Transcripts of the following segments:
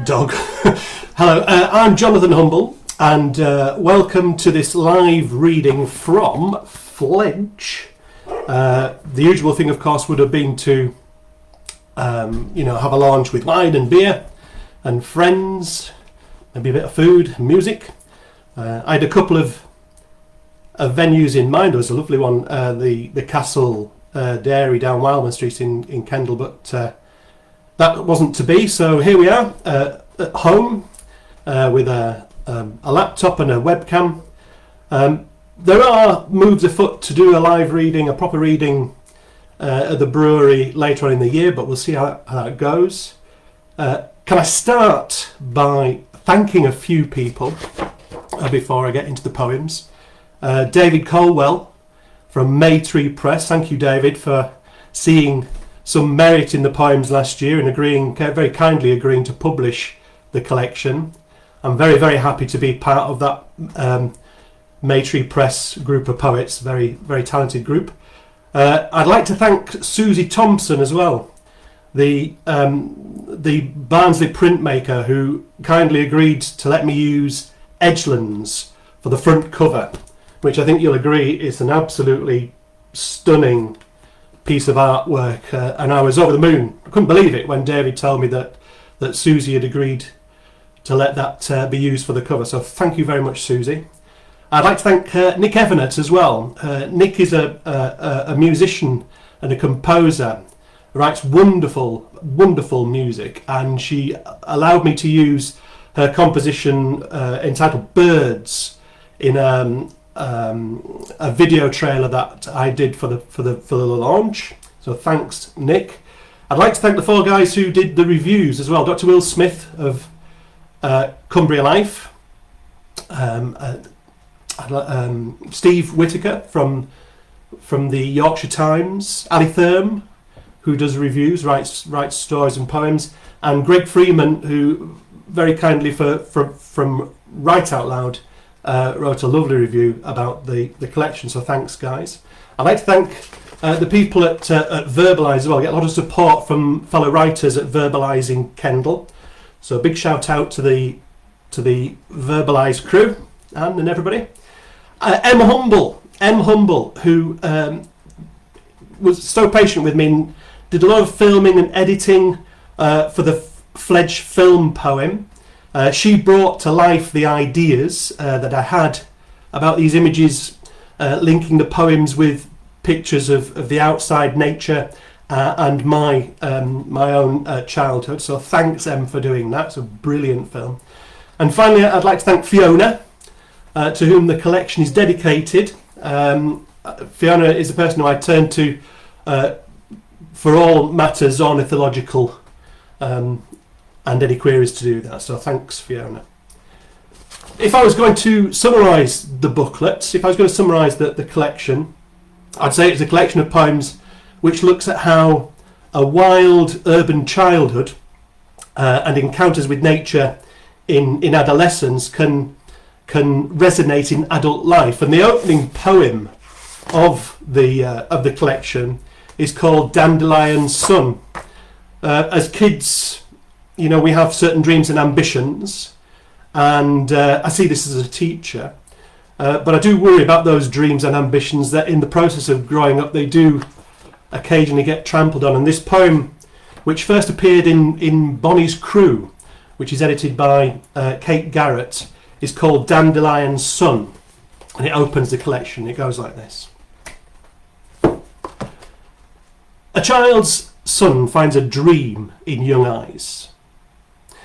dog. Hello, I'm Jonathan Humble, and welcome to this live reading from Fledge. The usual thing, of course, would have been to, have a lunch with wine and beer and friends, maybe a bit of food and music. I had a couple of venues in mind. There was a lovely one, the Castle Dairy down Wildman Street in Kendal, but that wasn't to be. So here we are at home with a laptop and a webcam. There are moves afoot to do a live reading, a proper reading at the brewery later on in the year, but we'll see how that goes. Can I start by thanking a few people before I get into the poems? David Colwell from Maytree Press. Thank you, David, for seeing some merit in the poems last year and very kindly agreeing to publish the collection. I'm very, very happy to be part of that Maytree Press group of poets, very, very talented group. I'd like to thank Susie Thompson as well, the Barnsley printmaker, who kindly agreed to let me use Edgelands for the front cover, which I think you'll agree is an absolutely stunning piece of artwork, and I was over the moon. I couldn't believe it when David told me that Susie had agreed to let that be used for the cover. So thank you very much, Susie. I'd like to thank Nick Evanett as well. Nick is a musician and a composer, writes wonderful, wonderful music, and she allowed me to use her composition entitled Birds in a video trailer that I did for the launch. So thanks, Nick. I'd like to thank the four guys who did the reviews as well. Dr. Will Smith of Cumbria Life, Steve Whitaker from the Yorkshire Times, Ali Thurm, who does reviews, writes stories and poems, and Greg Freeman, who very kindly from Write Out Loud wrote a lovely review about the collection. So thanks, guys. I'd like to thank the people at Verbalise as well. I get a lot of support from fellow writers at Verbalise in Kendal. So a big shout out to the Verbalise crew and everybody. M Humble, who was so patient with me and did a lot of filming and editing for the Fledge film poem. She brought to life the ideas that I had about these images, linking the poems with pictures of the outside nature and my own childhood. So thanks, Em, for doing that. It's a brilliant film. And finally, I'd like to thank Fiona, to whom the collection is dedicated. Fiona is the person who I turn to for all matters ornithological and any queries to do that. So thanks, Fiona. If I was going to summarise the booklet, if I was going to summarise the collection, I'd say it's a collection of poems which looks at how a wild urban childhood and encounters with nature in adolescence can resonate in adult life. And the opening poem of the collection is called Dandelion Sun. As kids, we have certain dreams and ambitions, and I see this as a teacher, but I do worry about those dreams and ambitions that in the process of growing up they do occasionally get trampled on. And this poem, which first appeared in Bonnie's Crew, which is edited by Kate Garrett, is called Dandelion Sun, and it opens the collection. It goes like this. A child's sun finds a dream in young eyes.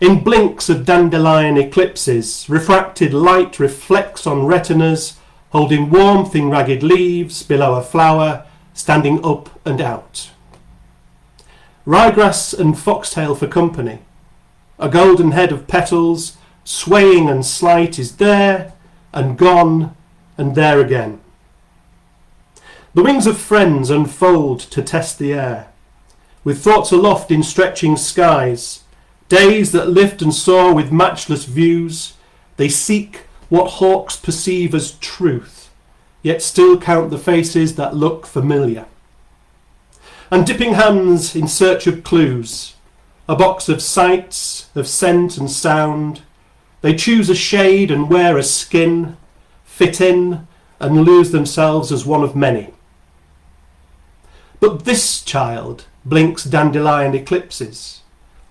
In blinks of dandelion eclipses, refracted light reflects on retinas, holding warmth in ragged leaves below a flower, standing up and out. Ryegrass and foxtail for company. A golden head of petals, swaying and slight, is there and gone and there again. The wings of friends unfold to test the air, with thoughts aloft in stretching skies. Days that lift and soar with matchless views, they seek what hawks perceive as truth, yet still count the faces that look familiar. And dipping hands in search of clues, a box of sights, of scent and sound. They choose a shade and wear a skin, fit in and lose themselves as one of many. But this child blinks dandelion eclipses,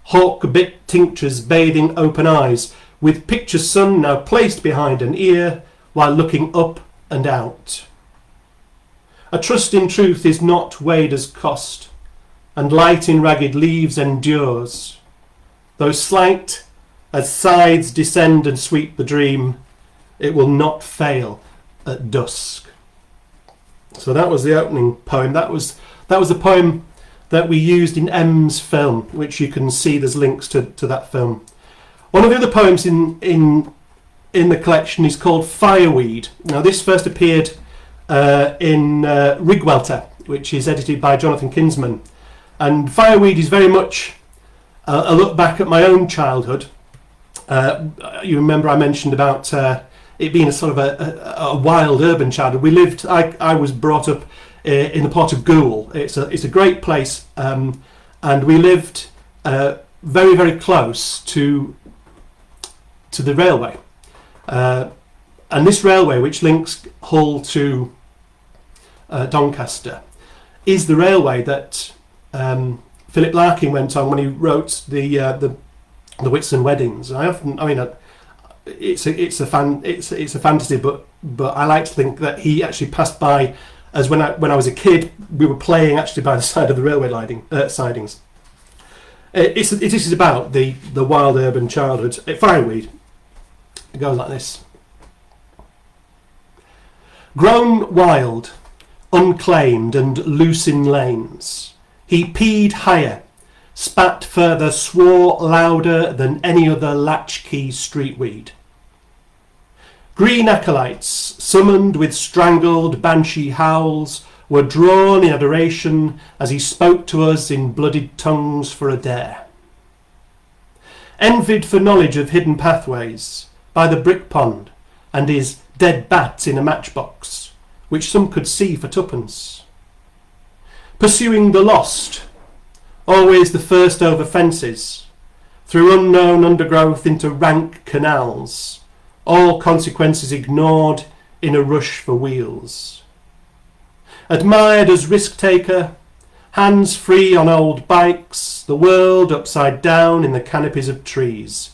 hawk-bit tinctures bathing open eyes, with picture sun now placed behind an ear while looking up and out. A trust in truth is not weighed as cost, and light in ragged leaves endures. Though slight as sides descend and sweep the dream, it will not fail at dusk. So that was the opening poem. That was the poem that we used in M's film, which you can see there's links to that film. One of the other poems in the collection is called Fireweed. Now this first appeared in Rigwelter, which is edited by Jonathan Kinsman. And Fireweed is very much a look back at my own childhood. You remember I mentioned about it being a sort of a wild urban childhood. I was brought up in the port of Goole. It's a great place, and we lived very, very close to the railway. And this railway, which links Hull to Doncaster, is the railway that Philip Larkin went on when he wrote the Whitsun Weddings. It's a fantasy, but I like to think that he actually passed by, as when I was a kid, we were playing actually by the side of the railway sidings. It is about the wild urban childhood. Fireweed. It goes like this. Grown wild, unclaimed and loose in lanes, he peed higher, spat further, swore louder than any other latchkey streetweed. Green acolytes, summoned with strangled banshee howls, were drawn in adoration as he spoke to us in blooded tongues for a dare. Envied for knowledge of hidden pathways, by the brick pond and his dead bat in a matchbox, which some could see for twopence. Pursuing the lost, always the first over fences, through unknown undergrowth into rank canals, all consequences ignored in a rush for wheels. Admired as risk-taker, hands free on old bikes, the world upside down in the canopies of trees,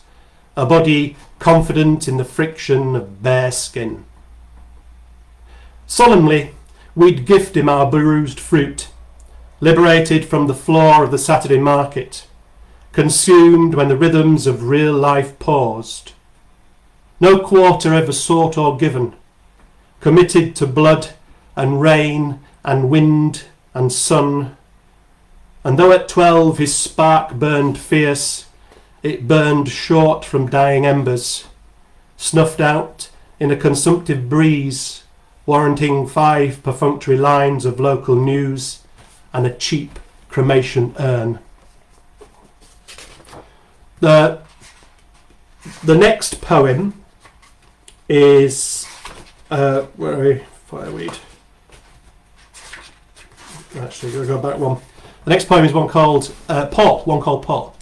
a body confident in the friction of bare skin. Solemnly, we'd gift him our bruised fruit, liberated from the floor of the Saturday market, consumed when the rhythms of real life paused. No quarter ever sought or given, committed to blood and rain and wind and sun. And though at 12 his spark burned fierce, it burned short from dying embers, snuffed out in a consumptive breeze, warranting 5 perfunctory lines of local news and a cheap cremation urn. The next poem is where are we? Fireweed. Actually, we'll go back one. The next poem is one called Paul.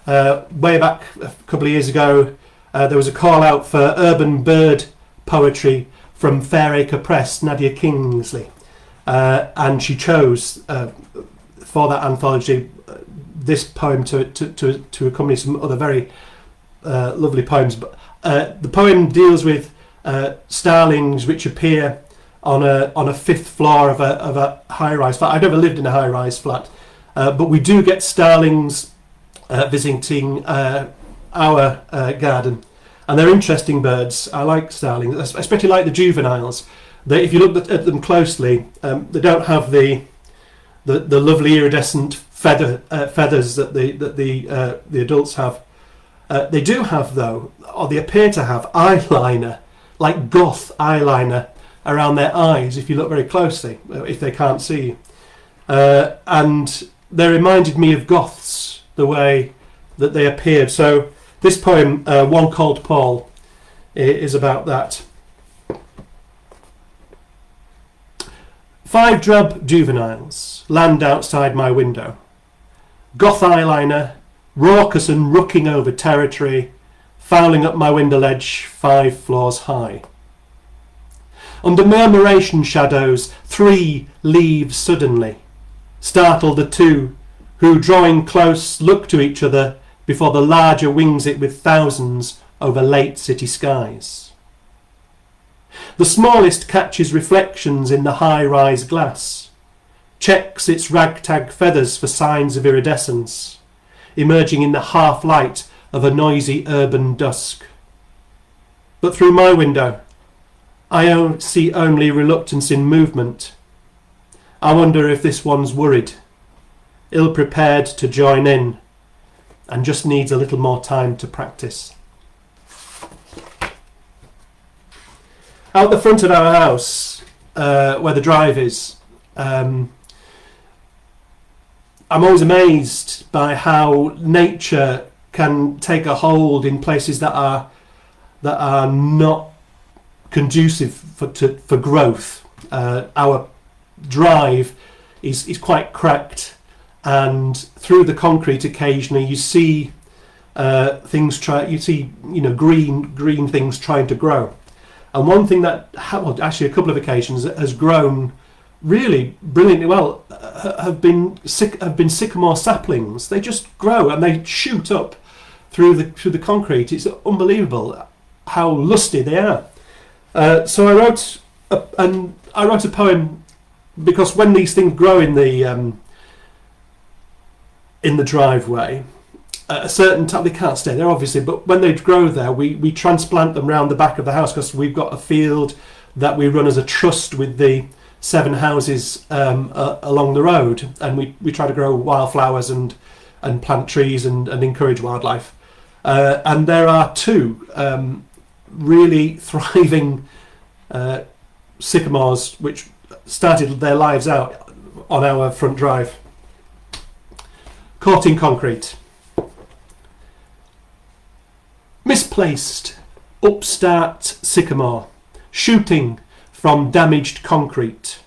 Way back a couple of years ago, there was a call out for urban bird poetry from Fairacre Press, Nadia Kingsley, and she chose for that anthology this poem to accompany some other very lovely poems. But the poem deals with starlings which appear on a 5th floor of a high-rise flat. I've never lived in a high-rise flat, but we do get starlings visiting our garden, and they're interesting birds. I like starlings, especially like the juveniles. If you look at them closely, they don't have the lovely iridescent feathers that the adults have. They do have, though, or they appear to have, eyeliner, like goth eyeliner around their eyes if you look very closely, if they can't see you. And they reminded me of goths, the way that they appeared. So this poem, One Called Paul, is about that. 5 drab juveniles land outside my window. Goth eyeliner, raucous and rooking over territory, fouling up my window ledge 5 floors high. Under murmuration shadows, 3 leave suddenly, startle the 2, who, drawing close, look to each other before the larger wings it with thousands over late city skies. The smallest catches reflections in the high-rise glass, checks its ragtag feathers for signs of iridescence, emerging in the half-light of a noisy urban dusk. But through my window, I see only reluctance in movement. I wonder if this one's worried, ill-prepared to join in, and just needs a little more time to practice. Out the front of our house, where the drive is, I'm always amazed by how nature can take a hold in places that are not conducive for growth. Our drive is quite cracked, and through the concrete occasionally you see green things trying to grow. And one thing that, actually a couple of occasions, has grown really brilliantly well have been sycamore saplings. They just grow and they shoot up through the concrete. It's unbelievable how lusty they are. So I wrote a poem, because when these things grow in the driveway, at a certain time, they can't stay there obviously, but when they grow there, we transplant them round the back of the house, because we've got a field that we run as a trust with the 7 houses along the road, and we try to grow wildflowers and plant trees and encourage wildlife. And there are 2 really thriving sycamores which started their lives out on our front drive. Caught in concrete. Misplaced upstart sycamore, shooting from damaged concrete.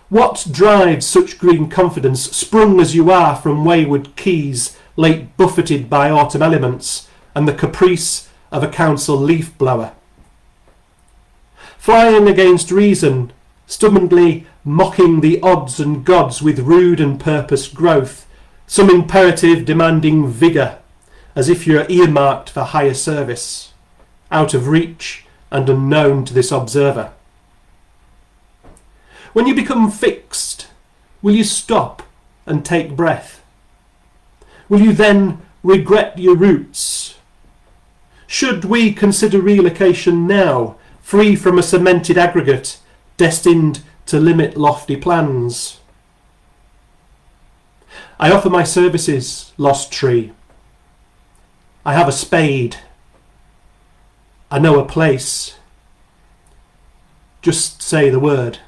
What drives such green confidence, sprung as you are from wayward keys, late buffeted by autumn elements and the caprice of a council leaf blower? Flying against reason, stubbornly mocking the odds and gods with rude and purposed growth, some imperative demanding vigour, as if you're earmarked for higher service, out of reach and unknown to this observer. When you become fixed, will you stop and take breath? Will you then regret your roots? Should we consider relocation now, free from a cemented aggregate, destined to limit lofty plans? I offer my services, lost tree. I have a spade. I know a place. Just say the word.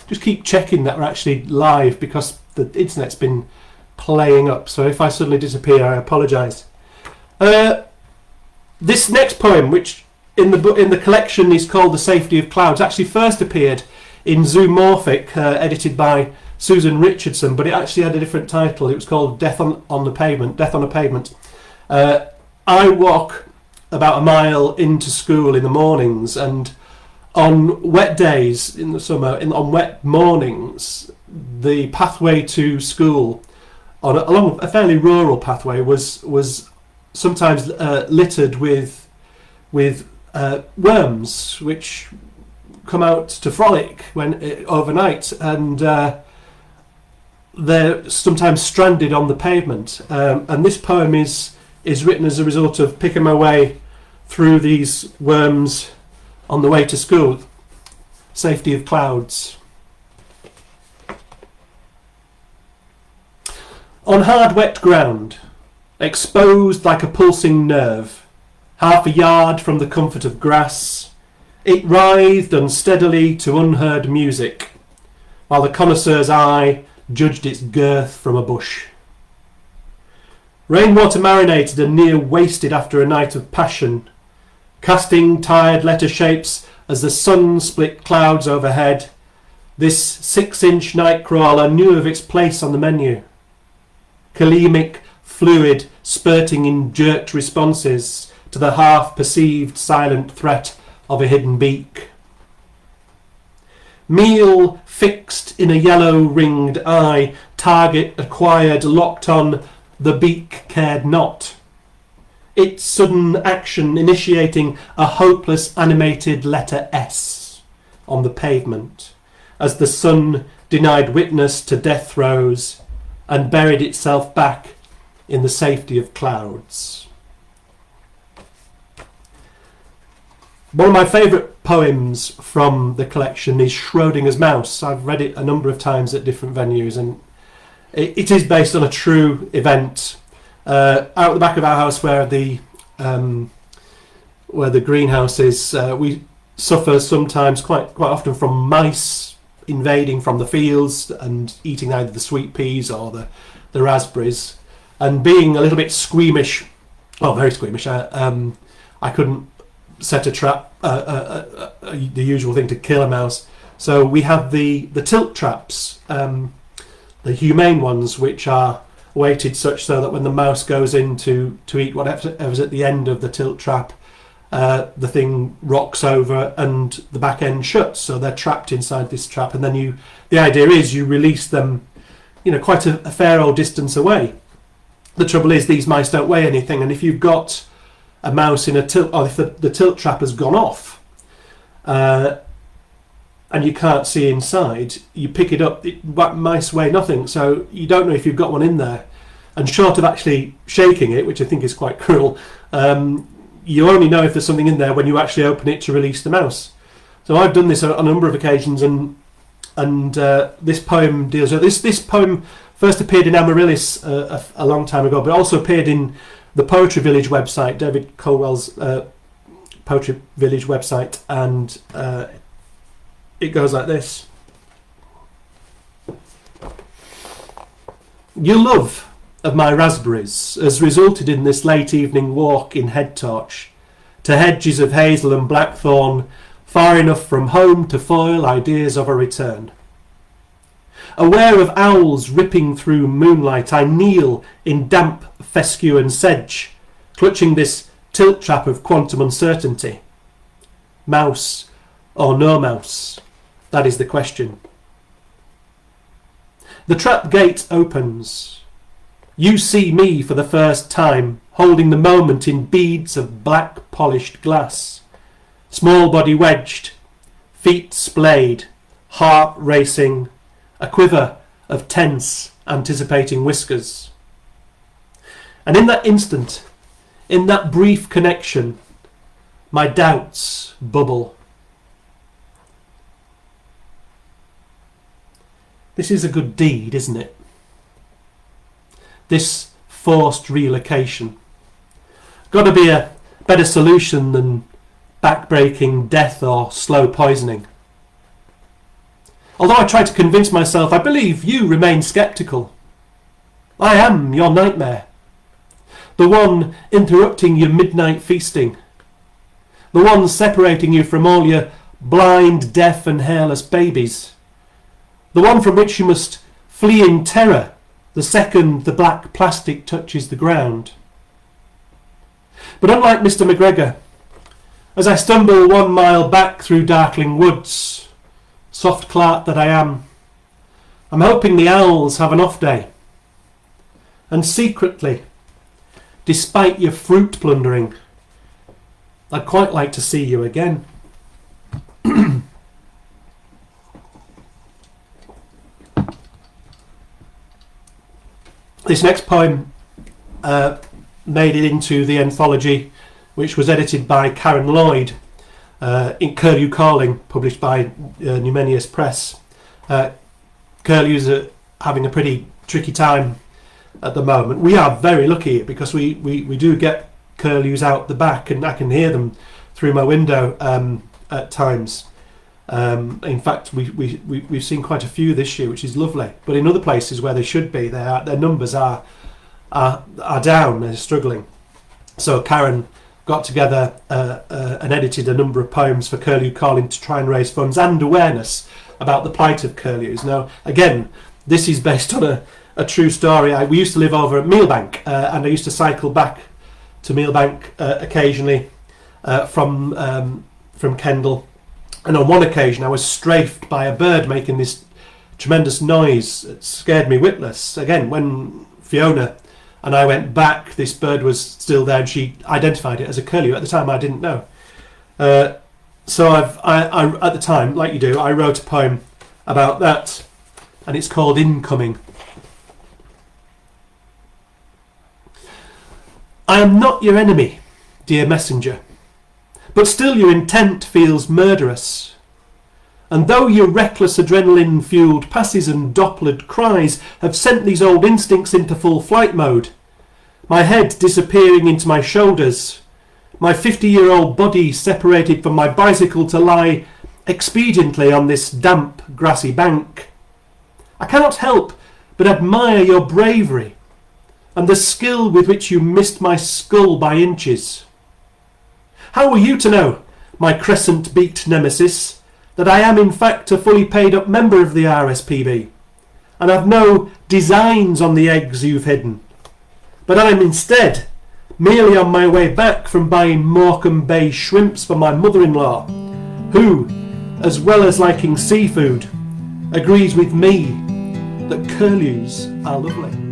Just keep checking that we're actually live, because the internet's been playing up. So if I suddenly disappear, I apologise. This next poem, which in the collection is called The Safety of Clouds, actually first appeared in Zoomorphic, edited by Susan Richardson, but it actually had a different title. It was called Death on a Pavement. I walk about a mile into school in the mornings, and on wet days in the summer, on wet mornings, the pathway to school along a fairly rural pathway was sometimes littered with worms which come out to frolic overnight, and they're sometimes stranded on the pavement. And this poem is written as a result of picking my way through these worms on the way to school. Safety of Clouds. On hard wet ground, exposed like a pulsing nerve, half a yard from the comfort of grass, it writhed unsteadily to unheard music, while the connoisseur's eye judged its girth from a bush. Rainwater marinated and near wasted after a night of passion, casting tired letter shapes as the sun split clouds overhead, This 6-inch nightcrawler knew of its place on the menu. Kalemic fluid spurting in jerked responses to the half-perceived silent threat of a hidden beak. Meal fixed in a yellow-ringed eye, target acquired, locked on, the beak cared not. Its sudden action initiating a hopeless animated letter S on the pavement, as the sun denied witness to death throes and buried itself back in the safety of clouds. One of my favourite poems from the collection is Schrodinger's Mouse. I've read it a number of times at different venues, and it is based on a true event. Out the back of our house where the greenhouse is, we suffer sometimes quite often from mice invading from the fields and eating either the sweet peas or the raspberries. And being a little bit squeamish, well, very squeamish, I couldn't set a trap, the usual thing to kill a mouse. So we have the tilt traps, the humane ones, which are weighted such so that when the mouse goes in to eat whatever's at the end of the tilt trap, the thing rocks over and the back end shuts, so they're trapped inside this trap. And then the idea is you release them, quite a fair old distance away. The trouble is these mice don't weigh anything, and if you've got a mouse in a tilt, or if the tilt trap has gone off, and you can't see inside, you pick it up. Mice weigh nothing, so you don't know if you've got one in there. And short of actually shaking it, which I think is quite cruel, you only know if there's something in there when you actually open it to release the mouse. So I've done this on a number of occasions, and this poem deals with this poem. First appeared in Amaryllis a long time ago, but also appeared in the Poetry Village website, David Colwell's Poetry Village website, and it goes like this. Your love of my raspberries has resulted in this late evening walk in head torch to hedges of hazel and blackthorn, far enough from home to foil ideas of a return. Aware of owls ripping through moonlight, I kneel in damp fescue and sedge, clutching this tilt trap of quantum uncertainty. Mouse or no mouse? That is the question. The trap gate opens. You see me for the first time, holding the moment in beads of black polished glass. Small body wedged, feet splayed, heart racing, a quiver of tense, anticipating whiskers. And in that instant, in that brief connection, my doubts bubble. This is a good deed, isn't it? This forced relocation. Got to be a better solution than backbreaking death or slow poisoning. Although I try to convince myself, I believe you remain sceptical. I am your nightmare. The one interrupting your midnight feasting. The one separating you from all your blind, deaf and hairless babies. The one from which you must flee in terror the second the black plastic touches the ground. But unlike Mr. McGregor, as I stumble 1 mile back through darkling woods, soft clerk that I am, I'm hoping the owls have an off day. And secretly, despite your fruit plundering, I'd quite like to see you again. This next poem made it into the anthology, which was edited by Karen Lloyd, in Curlew Calling, published by Maytree Press. Curlews are having a pretty tricky time at the moment. We are very lucky because we do get curlews out the back, and I can hear them through my window at times. In fact, we've seen quite a few this year, which is lovely. But in other places where they should be, their numbers are down. They're struggling. So Karen got together and edited a number of poems for Curlew Calling to try and raise funds and awareness about the plight of curlews. Now, again, this is based on a true story. We used to live over at Mealbank, and I used to cycle back to Mealbank occasionally from Kendal. And on one occasion, I was strafed by a bird making this tremendous noise. It scared me witless. Again, when Fiona and I went back, this bird was still there, and she identified it as a curlew. At the time, I didn't know. So I at the time, like you do, I wrote a poem about that, and it's called Incoming. I am not your enemy, dear messenger, but still your intent feels murderous. And though your reckless adrenaline-fueled passes and Dopplered cries have sent these old instincts into full flight mode, my head disappearing into my shoulders, my 50-year-old body separated from my bicycle to lie expediently on this damp, grassy bank, I cannot help but admire your bravery and the skill with which you missed my skull by inches. How were you to know, my crescent-beaked nemesis, that I am in fact a fully paid-up member of the RSPB, and have no designs on the eggs you've hidden, but I'm instead merely on my way back from buying Morecambe Bay shrimps for my mother-in-law, who, as well as liking seafood, agrees with me that curlews are lovely.